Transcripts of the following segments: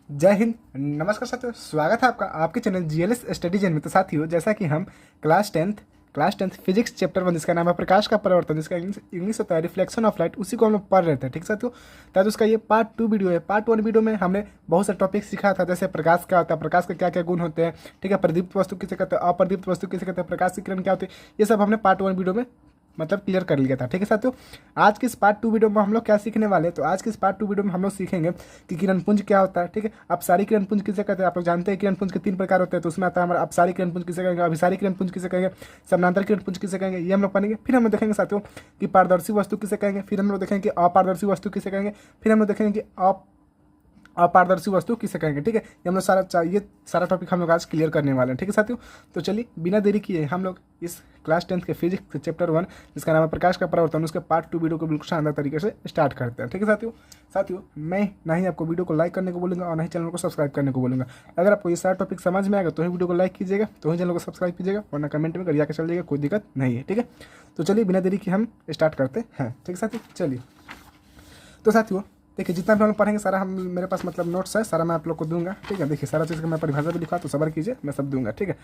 जय हिंद। नमस्कार साथियों, स्वागत है आपका आपके चैनल जीएलएस स्टडी जैन में। तो साथियों, जैसा कि हम क्लास टेंथ फिजिक्स चैप्टर 1 जिसका नाम है प्रकाश का परिवर्तन, जिसका इंग्लिश होता है रिफ्लेक्शन ऑफ लाइट, उसी को हम लोग पढ़ रहे थे। ठीक साथियों, तो उसका ये पार्ट 2 वीडियो है। पार्ट 1 वीडियो में हमने बहुत सारे टॉपिक सीखा था, जैसे प्रकाश क्या होता है, प्रकाश के क्या क्या गुण होते हैं, ठीक है, प्रदीप्त वस्तु किसे कहते हैं, अप्रदीप्त वस्तु किसे कहते हैं, प्रकाश की किरण क्या होती है, ये सब हमने पार्ट 1 वीडियो में मतलब क्लियर कर लिया था। ठीक है साथियों, आज के इस पार्ट 2 वीडियो में हम लोग क्या सीखने वाले हैं, तो आज के इस पार्ट 2 वीडियो में हम लोग सीखेंगे कि किरण पुंज क्या होता है। ठीक है, अपसारी किरण पुंज किसे कहते हैं, आप लोग जानते हैं किरण पुंज के 3 प्रकार होते हैं। तो उसमें आता है हमारा अपसारी किरण पुंज किसे कहेंगे, अभिसारी किरण पुंज किसे कहेंगे, समानांतर किरण पुंज किसे कहेंगे, ये हम लोग पढ़ेंगे। फिर हम लोग देखेंगे साथियों कि पारदर्शी वस्तु किसे कहेंगे, फिर हम लोग देखेंगे कि अपारदर्शी वस्तु किसे कहेंगे, फिर हम लोग देखेंगे कि अपारदर्शी वस्तु किसे कहेंगे। ठीक है, ये हम लोग सारा टॉपिक हम लोग आज क्लियर करने वाले हैं। ठीक है साथियों, तो चलिए बिना देरी किए हम लोग इस क्लास 10th के फिजिक्स चैप्टर 1 जिसका नाम है प्रकाश का परिवर्तन, उसके पार्ट 2 वीडियो को बिल्कुल शानदार तरीके से स्टार्ट करते हैं। ठीक है साथियों, मैं ना ही आपको वीडियो को लाइक करने को बोलूँगा और ना ही चैनल को सब्सक्राइब करने को बोलूँगा। अगर आपको ये सारा टॉपिक समझ में आएगा तो ही वीडियो को लाइक कीजिएगा, तो ही चैनल को सब्सक्राइब कीजिएगा, वरना कमेंट में कर जाकर चल जाएगा, कोई दिक्कत नहीं है। ठीक है, तो चलिए बिना देरी की हम स्टार्ट करते हैं। ठीक है साथियों, चलिए। तो साथियों देखिए, जितना भी हम लोग पढ़ेंगे सारा हम मेरे पास मतलब नोट्स है, सारा मैं आप लोग को दूंगा। ठीक है, देखिए सारा चीज़ का मैं परिभाषा भी लिखा, तो सबर कीजिए, मैं सब दूंगा। ठीक है,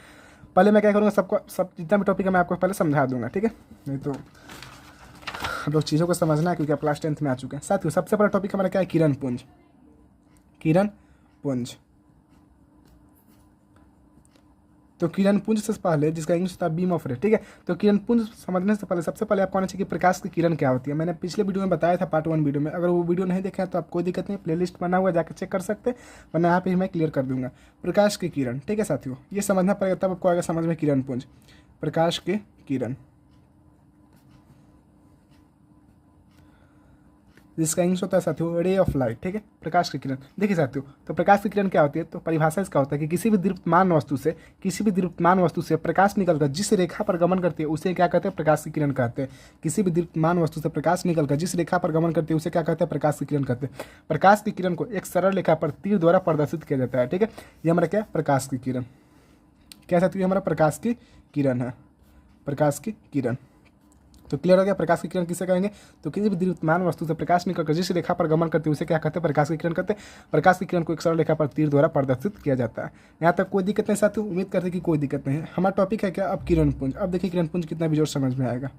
पहले मैं क्या करूँगा, सब जितना भी टॉपिक है मैं आपको पहले समझा दूंगा। ठीक है, नहीं तो हम लोग चीज़ों को समझना है, क्योंकि आप क्लास 10th में आ चुके हैं। साथियों, सबसे बड़ा टॉपिक हमारा क्या है, किरण पुंज। किरण पुंज, तो किरण पुंज से पहले, जिसका इंग्लिश होता है बीम ऑफ रे। ठीक है, तो किरण पुंज समझने से पहले सबसे पहले आपको आना चाहिए कि प्रकाश की किरण क्या होती है। मैंने पिछले वीडियो में बताया था पार्ट 1 वीडियो में, अगर वो वीडियो नहीं देखा है तो आप कोई दिक्कत नहीं, प्लेलिस्ट बना हुआ है, जाकर चेक कर सकते हैं, वरना यहाँ पे मैं क्लियर कर दूंगा। प्रकाश की किरण, ठीक है साथियों, ये समझना पड़ेगा, तब आपको आएगा समझ में किरण पुंज। प्रकाश की किरण, जिसका इंग्लिश होता है साथियों रे ऑफ लाइट। ठीक है, प्रकाश की किरण। देखिए साथियों, तो प्रकाश की किरण क्या होती है, तो परिभाषा इसका होता है कि किसी भी दीप्तमान वस्तु से प्रकाश निकलकर जिस रेखा पर गमन करती है उसे क्या कहते हैं, प्रकाश की किरण कहते हैं। किसी भी दीप्तमान वस्तु से प्रकाश निकलकर जिस रेखा पर गमन करती है उसे क्या कहते हैं, प्रकाश की किरण कहते हैं। प्रकाश की किरण को एक सरल रेखा पर तीर द्वारा प्रदर्शित किया जाता है। ठीक है, ये हमारा क्या, प्रकाश की किरण। क्या साथियों, हमारा प्रकाश की किरण है, प्रकाश की किरण। तो क्लियर हो गया, प्रकाश की किरण किसे कहेंगे, तो किसी भी दीप्तमान वस्तु से प्रकाश निकलकर जिस रेखा पर गमन करते हैं उसे क्या कहते हैं, प्रकाश की किरण कहते हैं। प्रकाश की किरण को एक सरल रेखा पर तीर द्वारा प्रदर्शित किया जाता है। यहाँ तक कोई दिक्कत नहीं साथियों, उम्मीद करते हैं कि कोई दिक्कत नहीं है। हमारा टॉपिक है क्या, अब किरण पुंज। अब देखिए किरण पुंज कितना बेजोर समझ में आएगा,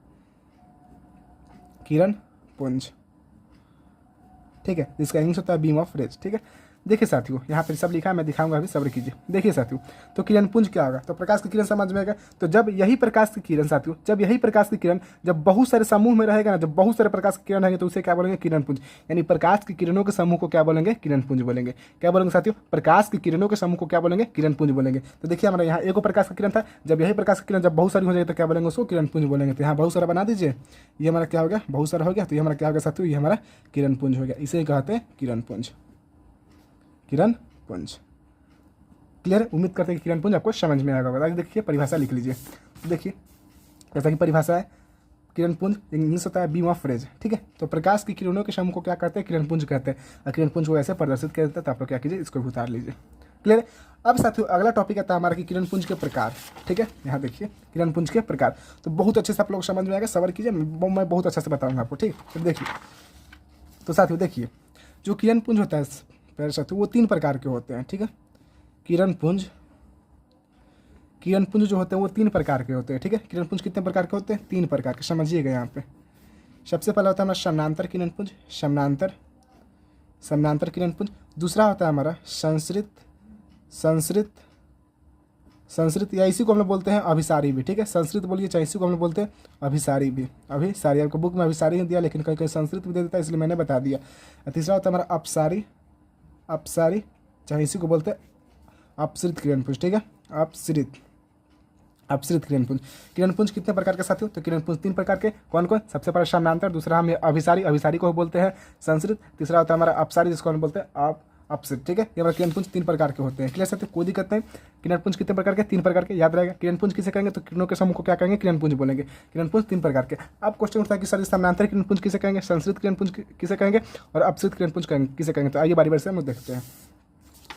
किरण पुंज। ठीक है, जिसका इंग्लिश होता है बीम ऑफ रेज। ठीक है, देखिए साथियों, यहाँ पर सब लिखा है, मैं दिखाऊंगा, अभी सब्र कीजिए। देखिए साथियों, तो किरण पुंज क्या होगा, तो प्रकाश की किरण समझ में आएगा। तो जब यही प्रकाश की किरण साथियों, जब बहुत सारे समूह में रहेगा ना, जब बहुत सारे प्रकाश की किरण रहेंगे तो उसे क्या बोलेंगे, किरण पुंज। यानी प्रकाश की किरणों के समूह को क्या बोलेंगे, किरण पुंज बोलेंगे। क्या बोलेंगे साथियों, प्रकाश की किरणों के समूह को क्या बोलेंगे, किरण पुंज बोलेंगे। तो देखिए हमारा यहाँ एक प्रकाश की किरण था, जब यही प्रकाश की किरण जब बहुत सारी हो जाएगी तो क्या बोलेंगे, उसको किरण पुंज बोलेंगे। तो यहाँ बहुत सारा बना दीजिए, ये हमारा क्या हो गया, बहुत सारा हो गया, तो ये हमारा क्या हो गया साथियों, ये हमारा किरण पुंज हो गया। इसे कहते हैं किरण पुंज, किरण पुंज। क्लियर है, उम्मीद करते हैं कि किरण पुंज आपको समझ में आएगा। आगे देखिए परिभाषा लिख लीजिए। देखिए जैसा कि परिभाषा है, किरण पुंज इंग्लिश होता है बीम ऑफ रेज। ठीक है, तो प्रकाश की किरणों के समूह को क्या कहते हैं, किरण पुंज कहते हैं। और किरण पुंज को ऐसे प्रदर्शित किया जाता है, तो आप लोग क्या कीजिए, इसको भी उतार लीजिए। क्लियर है। अब साथियों अगला टॉपिक आता है हमारा कि किरण पुंज के प्रकार। ठीक है, यहाँ देखिए किरण पुंज के प्रकार, तो बहुत अच्छे से आप लोग समझ में आएगा, सबर कीजिए, मैं बहुत अच्छे से बताऊँगा आपको। ठीक, तो देखिए, तो साथियों देखिए, जो किरण पुंज होता है प्यारे साथियों, वो 3 प्रकार के होते हैं। ठीक है, किरण पुंज जो होते हैं वो 3 प्रकार के होते हैं। ठीक है, किरण पुंज कितने प्रकार के होते हैं, 3 प्रकार के, समझिएगा यहाँ पे। सबसे पहला होता है हमारा समानांतर किरण पुंज, समानांतर किरण पुंज। दूसरा होता है हमारा संसृत या इसी को हम लोग बोलते हैं अभिसारी भी। ठीक है, संस्कृत बोलिए चाहे इसी को हम लोग बोलते हैं अभिसारी भी। अभिसारी आपको बुक में अभिसारी नहीं दिया, लेकिन कहीं कहीं संस्कृत भी दे देता है, इसलिए मैंने बता दिया। तीसरा होता है हमारा अपसारी, चाहे इसी को बोलते हैं अपसृत किरण पुंज। ठीक है, अपसृत किरण पुंज कितने प्रकार के साथियों, तो किरण पुंज 3 प्रकार के। कौन कौन, सबसे पहले समानांतर, दूसरा हम अभिसारी को बोलते हैं संस्कृत, तीसरा होता है हमारा अपसारी जिसको हम बोलते हैं अपसृत। ठीक है, ये हमारे किरण पुंज 3 प्रकार के होते हैं। क्लियर साथियों, कोई दिक्कत नहीं। किरण पुंज कितने प्रकार के, 3 प्रकार के, याद रहेगा। किरण पुंज किसे कहेंगे, तो किरणों के समूह को क्या कहेंगे, किरण पुंज बोलेंगे। किरण पुंज 3 प्रकार के। अब क्वेश्चन उठता है कि सर समानांतर किरण पुंज किसे कहेंगे, संस्कृत किरण पुंज किसे कहेंगे, और अपसृत किरण पुंज किसे कहेंगे। तो आइए बारी बारी से हम देखते हैं।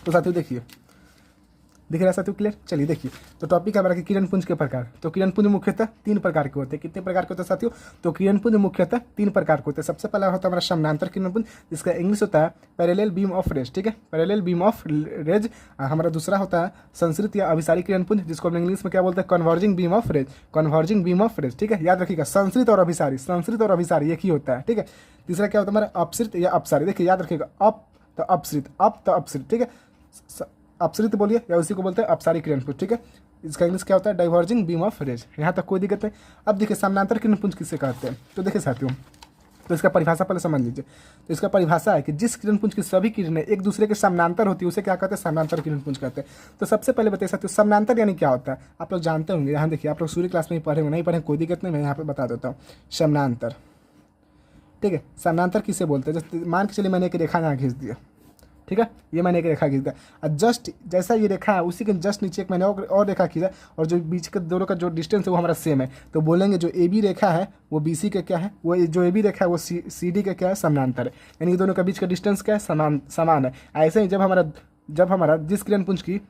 तो साथियों देखिए, दिख रहा है साथियों, क्लियर। चलिए देखिए, तो टॉपिक है हमारा कि किरण पुंज के प्रकार। तो किरण पुंज मुख्यतः 3 प्रकार के होते हैं। कितने प्रकार के होते हैं साथियों? तो किरण पुंज मुख्यतः 3 प्रकार के होते हैं। सबसे पहला होता है हमारा समानांतर किरण पुंज, जिसका इंग्लिश होता है पैरेलल बीम ऑफ रेज, ठीक है, पैरेलल बीम ऑफ रेज। हमारा दूसरा होता है संश्रित या अभिसारी किरण पुंज, जिसको हम इंग्लिश में क्या बोलते हैं? Converging beam of rays, converging beam of rays, ठीक है, याद रखिएगा। संश्रित और अभिसारी, संश्रित और अभिसारी एक ही होता है, ठीक है। तीसरा क्या होता है हमारा? अपसृत या अपसारी। देखिए याद रखिएगा, अप तो अपसृत, अप तो अपसृत, ठीक है। अपसृत बोलिए या उसी को बोलते हैं अपसारी किरण पुंज, ठीक है। इसका इंग्लिश क्या होता है? Diverging beam of rays. यहाँ तक कोई दिक्कत नहीं। अब देखिए समानांतर किरण पुंज किससे कहते हैं? तो देखिए साथियों, तो इसका परिभाषा पहले समझ लीजिए। तो इसका परिभाषा है कि जिस किरण पुंज की सभी किरणें एक दूसरे के समानांतर होती है उसे क्या कहते हैं? समानांतर किरण पुंज कहते हैं। तो सबसे पहले बता सकते हो समानांतर यानी क्या होता है? आप लोग जानते होंगे, यहाँ देखिए आप लोग सूर्य क्लास में ही पढ़े होंगे, नहीं पढ़े कोई दिक्कत नहीं, मैं यहाँ पे बता देता हूँ। समानांतर, ठीक है, समानांतर किसे बोलते हैं? जैसे मान के चलिए मैंने एक रेखा यहाँ खींच दिया, ठीक है, ये मैंने एक रेखा खींच दिया और जस्ट जैसा ये रेखा है उसी के जस्ट नीचे एक मैंने और रेखा खींचा और जो बीच के दोनों का जो डिस्टेंस है वो हमारा सेम है। तो बोलेंगे जो ए बी रेखा है वो बी सी का क्या है? वो जो ए बी रेखा है वो सी डी का क्या है? समानांतर है। यानी कि दोनों का बीच का डिस्टेंस क्या है? समान है। ऐसे ही जब हमारा जिस किरण पुंज की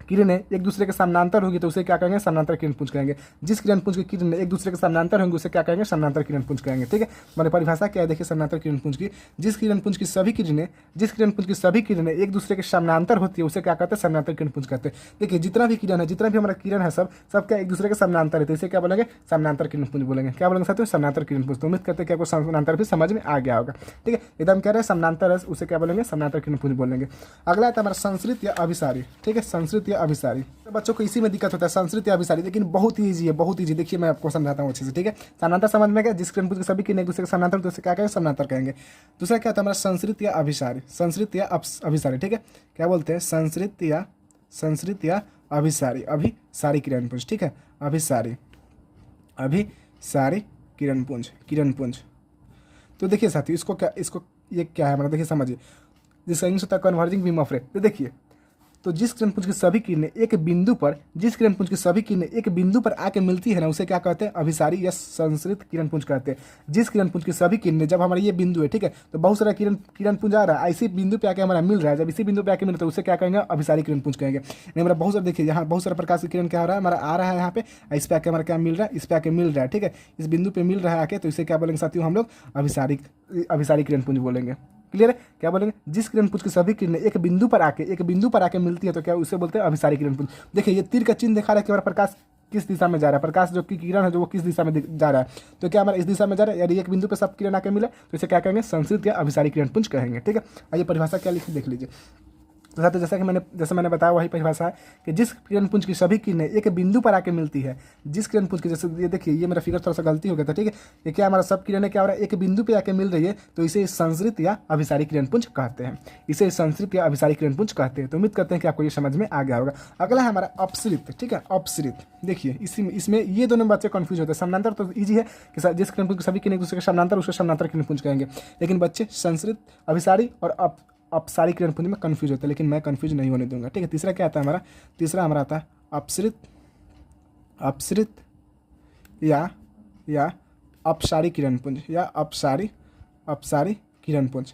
किरणें एक दूसरे के समानांतर होगी तो उसे क्या कहेंगे? समानांतर किरण पुंज कहेंगे। जिस किरण पुंज की किरणें एक दूसरे के समानांतर होंगे उसे क्या कहेंगे? समानांतर किरण पुंज कहेंगे, ठीक है। मैंने परिभाषा क्या है देखिए समानांतर किरण पुंज की, जिस किरण पुंज की सभी किरणें एक दूसरे के समानांतर होती है उसे क्या कहते हैं? समानांतर किरण पुंज कहते हैं। देखिए जितना भी हमारा किरण है सब क्या एक दूसरे के समानांतर है, तो इसे क्या बोलेंगे? समानांतर किरण पुंज बोलेंगे। क्या बोलेंगे साथियों? समानांतर किरण पुंज। तो उम्मीद करते हैं कि आपको समानांतर भी समझ में आ गया होगा, ठीक है। एकदम कह रहे हैं समानांतर है उसे क्या बोलेंगे? समानांतर किरण पुंज बोलेंगे। अगला आता है हमारा संश्रित या अभिसारी, ठीक है, संश्रित या अभिसारी। बच्चों को इसी में दिक्कत होता है, संश्रित या अभिसारी, लेकिन बहुत ही ईजी है, बहुत ईजी। देखिए मैं आपको समझाता हूँ अच्छे से, ठीक है। समानांतर समझ में गया, जिस किरण पुंज के सभी किरणें एक दूसरे के समानांतर तो उसे क्या कहेंगे? समानांतर कहेंगे। दूसरा क्या होता है हमारा? संश्रित या अभिसारी, संश्रित या अभिसारी, ठीक है। क्या बोलते हैं? संश्रित या अभिसारी, अभिसारी किरण पुंज, ठीक है, अभिसारी किरण पुंज। तो देखिए साथियों ये क्या है मतलब, देखिए समझिए, जिसका इंग्लिश होता है कन्वर्जिंग बीम ऑफ रेज। तो देखिए, तो जिस किरण पुंज की सभी किरणें एक बिंदु पर आके मिलती है ना उसे क्या कहते हैं? अभिसारी या संश्रित किरण पुंज कहते हैं। जिस किरण पुंज की सभी किरणें, जब हमारा ये बिंदु है, ठीक है, तो बहुत सारा किरण पुंज आ रहा है, इसी बिंदु पे आके हमारा मिल रहा है, जब इसी बिंदु पे आके मिलता है उसे क्या कहेंगे? अभिसारी किरण पुंज कहेंगे। नहीं हमारा बहुत सारा, देखिए यहाँ बहुत सारा प्रकाश की किरण क्या हो रहा है? हमारा आ रहा है यहाँ पे, इस पे आके हमारा क्या मिल रहा है? इस पे आके मिल रहा है, ठीक है, इस बिंदु पे मिल रहा है आके, तो इसे क्या बोलेंगे साथियों? हम लोग अभिसारी किरण पुंज बोलेंगे। क्लियर है? क्या बोलेंगे? जिस किरण पुंज की सभी किरणें एक बिंदु पर आके मिलती है तो क्या उसे बोलते हैं? अभिसारी किरण पुंज। देखिए ये तीर का चिन्ह दिखा रहा है कि हमारा प्रकाश किस दिशा में जा रहा है, प्रकाश जो कि किरण है जो वो किस दिशा में जा रहा है, तो क्या हमारा इस दिशा में जा रहा है, यानी एक बिंदु पर सब किरण आके मिले तो इसे क्या कहेंगे? संश्रित या अभिसारी किरण पुंज कहेंगे, ठीक है। आइए परिभाषा क्या लिखी देख लीजिए। तो साथ जैसा मैंने बताया वही परिभाषा है कि जिस किरण पुंज की सभी किरणें एक बिंदु पर आके मिलती है, जिस किरण पुंज की, जैसे ये देखिए ये मेरा फिगर थोड़ा सा गलती हो गया था, ठीक है, ये क्या हमारा सब किरणें क्या हो रहा है? एक बिंदु पे आके मिल रही है तो इसे संश्रित या अभिसारी किरण पुंज कहते हैं, इसे संश्रित या अभिसारी किरण पुंज कहते हैं। तो उम्मीद करते हैं कि आपको ये समझ में आ गया होगा। अगला है हमारा अपसृत, ठीक है, अपसृत। देखिए इसमें ये दोनों बच्चे कंफ्यूज होते हैं। समानांतर तो ईजी है कि जिस किरण पुंज की सभी किरणें एक दूसरे के समानांतर उसको समानांतर किरण पुंज कहेंगे, लेकिन बच्चे संश्रित, अभिसारी और अपसारी किरण पुंज में कंफ्यूज होता है, लेकिन मैं कंफ्यूज नहीं होने दूंगा, ठीक है। तीसरा क्या आता है हमारा? तीसरा हमारा आता है अपसृत या अपसारी किरण पुंज या अपसारी किरण पुंज।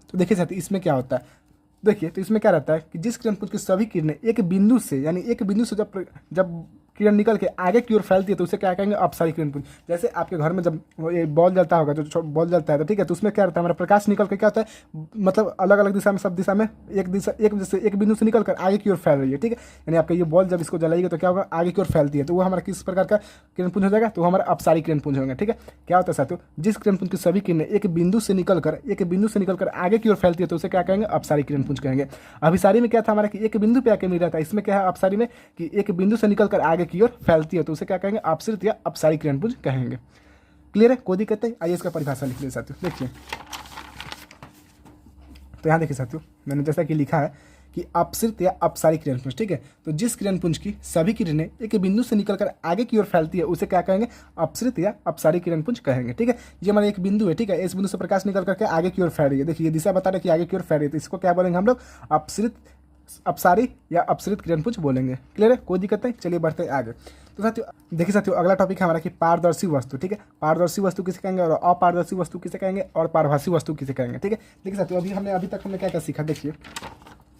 तो देखिए साथी इसमें क्या होता है, देखिए तो इसमें क्या रहता है कि जिस किरण पुंज की सभी किरणें एक बिंदु से जब किरण निकल के आगे की ओर फैलती है तो उसे क्या कहेंगे? अपसारी किरण पुंज। जैसे आपके घर में जब ये बॉल जलता होगा, जो बॉल जलता है तो ठीक है, तो उसमें क्या रहता है? हमारा प्रकाश निकल के क्या होता है, मतलब अलग अलग दिशा में, सब दिशा में एक बिंदु से निकल कर आगे की ओर फैल रही है, ठीक है। यानी आपका ये बॉल जब इसको जलाएगी तो क्या होगा? आगे की ओर फैलती है, तो वो हमारा किस प्रकार का किरण पुंज हो जाएगा? तो हमारा अपसारी किरण पुंज होगा, ठीक है। क्या होता है साथियों? जिस किरण पुंज की सभी किरणें एक बिंदु से निकलकर आगे की ओर फैलती है तो उसे क्या कहेंगे? अपसारी किरण पुंज कहेंगे। अभिसारी में क्या था हमारा कि एक बिंदु पे आके मिल रहा था, इसमें क्या है अपसारी में कि एक बिंदु से निकलकर आगे की ओर फैलती है तो उसे क्या कहेंगे? अपसृत या अपसारी किरण पुंज कहेंगे। क्लियर है? कोई दिक्कत नहीं? आइए इसका परिभाषा लिख लीजिए साथियों। देखिए तो यहाँ देखिए साथियों, मैंने जैसा कि लिखा है कि अपसृत या अपसारी किरण पुंज, ठीक है। तो जिस किरण पुंज की सभी किरणें एक बिंदु से निकलकर आगे की ओर फैलती है उसे क्या कहेंगे? अपसृत या अपसारी किरण पुंज कहेंगे, ठीक है। ये हमारा एक बिंदु है, ठीक है, इस बिंदु से प्रकाश निकल करके आगे की ओर फैल रही है, देखिए ये दिशा बता रहे कि आगे की ओर फैल रही है, तो इसको क्या बोलेंगे हम लोग? अपसृत अपसारी या अपसरित किरणपुंज बोलेंगे। क्लियर है, कोई दिक्कत नहीं। चलिए बढ़ते हैं आगे। तो साथियों देखिए साथियों, अगला टॉपिक है हमारा कि पारदर्शी वस्तु। ठीक है, पारदर्शी वस्तु किसे कहेंगे और अपारदर्शी वस्तु किसे कहेंगे और पारभासी वस्तु किसे कहेंगे। ठीक है, देखिए साथियों अभी तक हमने क्या क्या सीखा। देखिए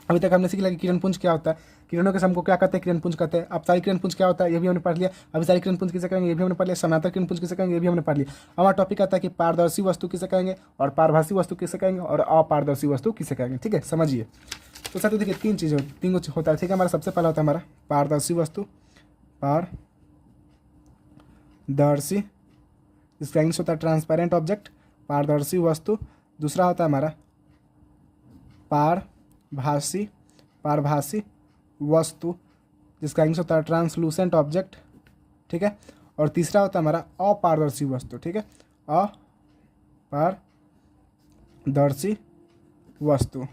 अभी तक हमने सीखा कि किरणपुंज क्या होता है, किरणों के समूह को क्या कहते हैं, किरणपुंज कहते हैं। अपसारी किरणपुंज क्या होता है, ये भी हमने पढ़ लिया। अभिसारी किरणपुंज किसे कहेंगे, ये भी हमने पढ़ लिया। समानांतर किरणपुंज किसे कहेंगे, ये भी हमने पढ़ लिया। हमारा टॉपिक आता है कि पारदर्शी वस्तु किसे कहेंगे और पारभासी वस्तु किसे कहेंगे और अपारदर्शी वस्तु किसे कहेंगे। ठीक है, समझिए। तो साथियों देखिए तीन चीज़ें तीन कुछ होता है। ठीक है, हमारा सबसे पहला होता है हमारा पारदर्शी वस्तु, पारदर्शी, इसका इंग्लिश होता है ट्रांसपेरेंट ऑब्जेक्ट, पारदर्शी वस्तु। दूसरा होता है हमारा पारभासी वस्तु, जिसका इंग्लिश होता है ट्रांसलूसेंट ऑब्जेक्ट। ठीक है, और तीसरा होता है हमारा अपारदर्शी वस्तु। ठीक है, अपारदर्शी वस्तु,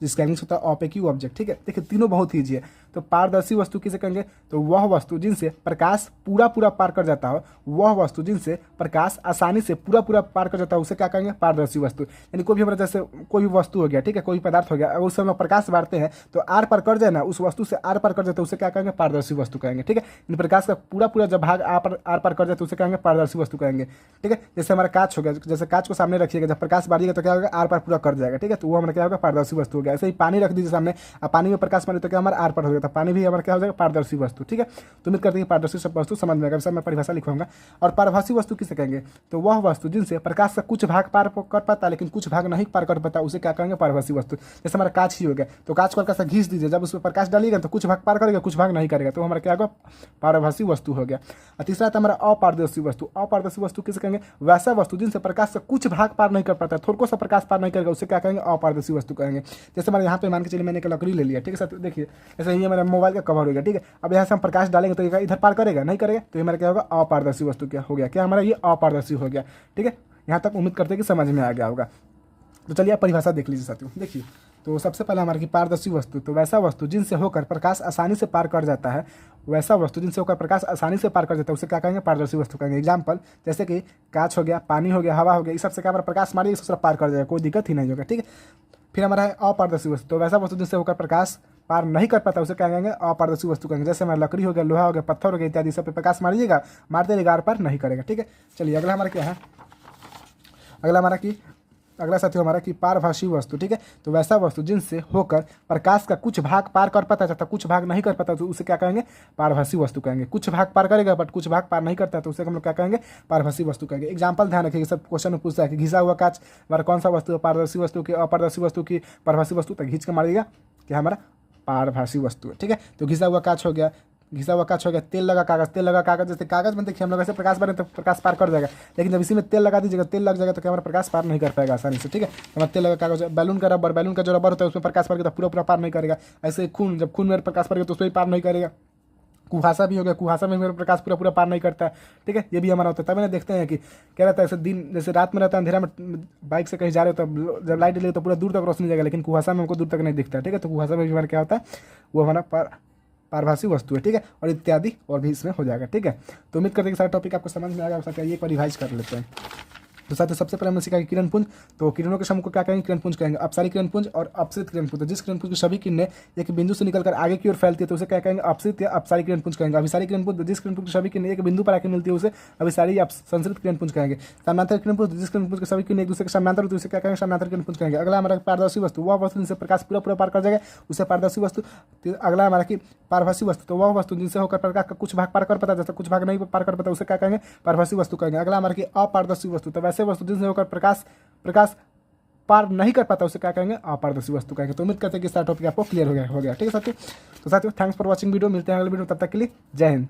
जिसका इंग्लिश होता है ऑपेक्यू ऑब्जेक्ट। ठीक है, देखिए तीनों बहुत ईजी है। तो पारदर्शी वस्तु किसे कहेंगे, तो वह वस्तु जिनसे प्रकाश पूरा पार कर जाता हो, वह वस्तु जिनसे प्रकाश आसानी से पूरा पार कर जाता है, उसे क्या कहेंगे, पारदर्शी वस्तु। यानी कोई भी हमारा जैसे कोई भी वस्तु हो गया, ठीक है, कोई पदार्थ हो गया, अगर उससे हम लोग प्रकाश बांटते हैं तो आर पार कर जाए ना, उस वस्तु से आर पार कर जाते हैं, उसे क्या कहेंगे, पारदर्शी वस्तु कहेंगे। ठीक है, इन प्रकाश का पूरा जब भाग आर पार कर जाए तो उसे कहेंगे पारदर्शी वस्तु कहेंगे। ठीक है, जैसे हमारा कांच हो गया, जैसे कांच को सामने रखिएगा, जब प्रकाश बारिएगा तो क्या होगा, आर पार पूरा कर जाएगा। ठीक है, तो वो हमारा क्या होगा, पारदर्शी वस्तु हो गया। ऐसे ही पानी रख दीजिए सामने, अब पानी में प्रकाश मारे तो क्या हमारा आर पार हो जाता है, पानी भी हमारा क्या हो जाएगा, पारदर्शी वस्तु। ठीक है, तो उम्मीद करते हैं पारदर्शी वस्तु समझ में आएगा। मैं परिभाषा लिखूंगा। और पारभासी वस्तु किसे कहेंगे, तो वह वस्तु जिनसे प्रकाश का कुछ भाग पार कर पाता है लेकिन कुछ भाग नहीं पार कर पाता, उसे क्या कहेंगे, पारभासी वस्तु। जैसे हमारा कांच ही हो गया, तो कांच को हल्का सा घींच दीजिए, जब उसमें प्रकाश डालिएगा तो कुछ भाग पार करेगा, कुछ भाग नहीं करेगा, तो हमारा क्या होगा, पारभासी वस्तु हो गया। और तीसरा था हमारा अपारदर्शी वस्तु। अपारदर्शी वस्तु किसे कहेंगे, वैसा वस्तु जिनसे प्रकाश से कुछ भाग पार नहीं कर पाता, थोड़ा सा प्रकाश पार नहीं करेगा, उसे क्या कहेंगे, अपारदर्शी वस्तु कहेंगे। जैसे हमारे यहाँ पे मान के चलिए मैंने एक लकड़ी ले लिया। ठीक है, देखिए जैसे ये मेरा मोबाइल का कवर हो गया। ठीक है, अब यहाँ से हम प्रकाश डालेंगे तो इधर पार करेगा, नहीं करेगा, तो हमारा क्या होगा, अपारदर्शी वस्तु क्या हो गया, क्या हमारा ये अपारदर्शी हो गया। ठीक है, यहाँ तक उम्मीद करते हैं कि समझ में आ गया होगा। तो चलिए आप परिभाषा देख लीजिए साथियों। देखिए तो सबसे पहला हमारा की पारदर्शी वस्तु, तो वैसा वस्तु जिनसे होकर प्रकाश आसानी से पार कर जाता है, वैसा वस्तु जिनसे होकर प्रकाश आसानी से पार कर जाता है, उसे क्या कहेंगे, पारदर्शी वस्तु कहेंगे। एग्जाम्पल जैसे कि कांच हो गया, पानी हो गया, हवा हो गया, इस सबसे क्या हमारा प्रकाश मारिए इस पार कर जाएगा, कोई दिक्कत ही नहीं होगा। ठीक है, फिर हमारा है अपारदर्शी वस्तु, तो वैसा वस्तु जिनसे होकर प्रकाश पार नहीं कर पाता, उसे क्या कहेंगे, अपारदर्शी वस्तु कहेंगे। जैसे हमारा लकड़ी हो गया, लोहा हो गया, पत्थर हो गया इत्यादि, सब पे प्रकाश मारिएगा, मारते रहेगा, आर पार नहीं करेगा। ठीक है, चलिए अगला हमारा क्या है, अगला साथी हमारा कि पारभासी वस्तु। ठीक है, तो वैसा वस्तु जिनसे होकर प्रकाश का कुछ भाग पार कर पाता है, कुछ भाग नहीं कर पाता, तो उसे क्या कहेंगे, पारभासी वस्तु कहेंगे। कुछ भाग पार करेगा बट कुछ भाग पार नहीं करता, तो उसे हम लोग क्या कहेंगे, पारभासी वस्तु कहेंगे। एग्जाम्पल ध्यान रखिएगा, सब क्वेश्चन में पूछता है कि घिसा हुआ कांच हमारा कौन सा वस्तु है, पारदर्शी वस्तु की, अपारदर्शी वस्तु की, पारभासी वस्तु, तक घींच के मारिएगा क्या हमारा पारभासी वस्तु है। ठीक है, तो घिसा हुआ कांच हो गया, तेल लगा कागज, जैसे कागज में देखिए हम लोग ऐसे प्रकाश बने तो प्रकाश पार कर जाएगा, लेकिन जब इसी में तेल लगा दीजिएगा, तेल लग जाएगा तो क्या हमारा प्रकाश पार नहीं कर पाएगा आसानी से। ठीक है, हमारा तेल लगा कागज, बैलून का जो रबर होता है उसमें प्रकाश पार करता है, पूरा पार नहीं करेगा। ऐसे खून, जब खून में प्रकाश पार करता है तो उसमें पार नहीं करेगा। कुहासा भी हो गया, कुहासा में मेरा प्रकाश पूरा पार नहीं करता है। ठीक है, ये भी हमारा होता है। तब मैंने देखते हैं कि क्या रहता है, ऐसे दिन जैसे रात में रहता है, अंधेरा में बाइक से कहीं जा रहे हो तो जब लाइट लेगी तो पूरा दूर तक रोशनी जाएगा, लेकिन कुहासा में हमको दूर तक नहीं दिखता है। ठीक है, तो कुहासा में भी हमारा क्या होता है, वो हमारा पारभासी वस्तु है। ठीक है, और इत्यादि और भी इसमें हो जाएगा। ठीक है, तो उम्मीद करते हैं कि सारा टॉपिक आपको समझ में आएगा। साथ ये एक बार रिवाइज कर लेते हैं। तो साथ ही सबसे पहले हमने सीखा कि किरणपुंज, तो किरणों के समूह को क्या कहेंगे, किरणपुंज कहेंगे। अपसारी किरणपुंज और अपसरित किरणपुंज, तो जिस किरणपुंज की सभी किरणें एक बिंदु से निकलकर आगे की ओर फैलती है तो उसे क्या कहेंगे, अपसरित या अपसारी किरणपुंज कहेंगे। अभिसारी किरणपुंज, जिस किरणपुंज की सभी किरणें एक बिंदु पर आकर मिलती है उसे अभिसारी या संसरित किरणपुंज कहेंगे। समानांतर किरणपुंज, जिस किरणपुंज की सभी किरणें एक दूसरे के समानांतर होती है उसे क्या कहेंगे, समानांतर किरणपुंज कहेंगे। अगला हमारा पारदर्शी वस्तु, वह वस्तु जिनसे प्रकाश पूरा पार कर जाएगा उसे पारदर्शी वस्तु। अगला हमारा की पारभासी वस्तु, तो वह वस्तु जिनसे होकर प्रकाश का कुछ भाग पार कर पाता है, जैसे कुछ भाग नहीं पार कर पाता, उसे क्या कहेंगे, पारभासी वस्तु कहेंगे। अगला हमारा की अपारदर्शी वस्तु, तो वैसे वस्तु जिनसे होकर प्रकाश पार नहीं कर पाता उसे क्या कहेंगे, अपारदर्शी वस्तु कहेंगे। तो उम्मीद करते हैं कि सारा टॉपिक आपको क्लियर हो गया। ठीक है साथियों, तो साथियों थैंक्स फॉर वॉचिंग वीडियो, मिलते हैं अगले वीडियो, तब तक के लिए जय हिंद।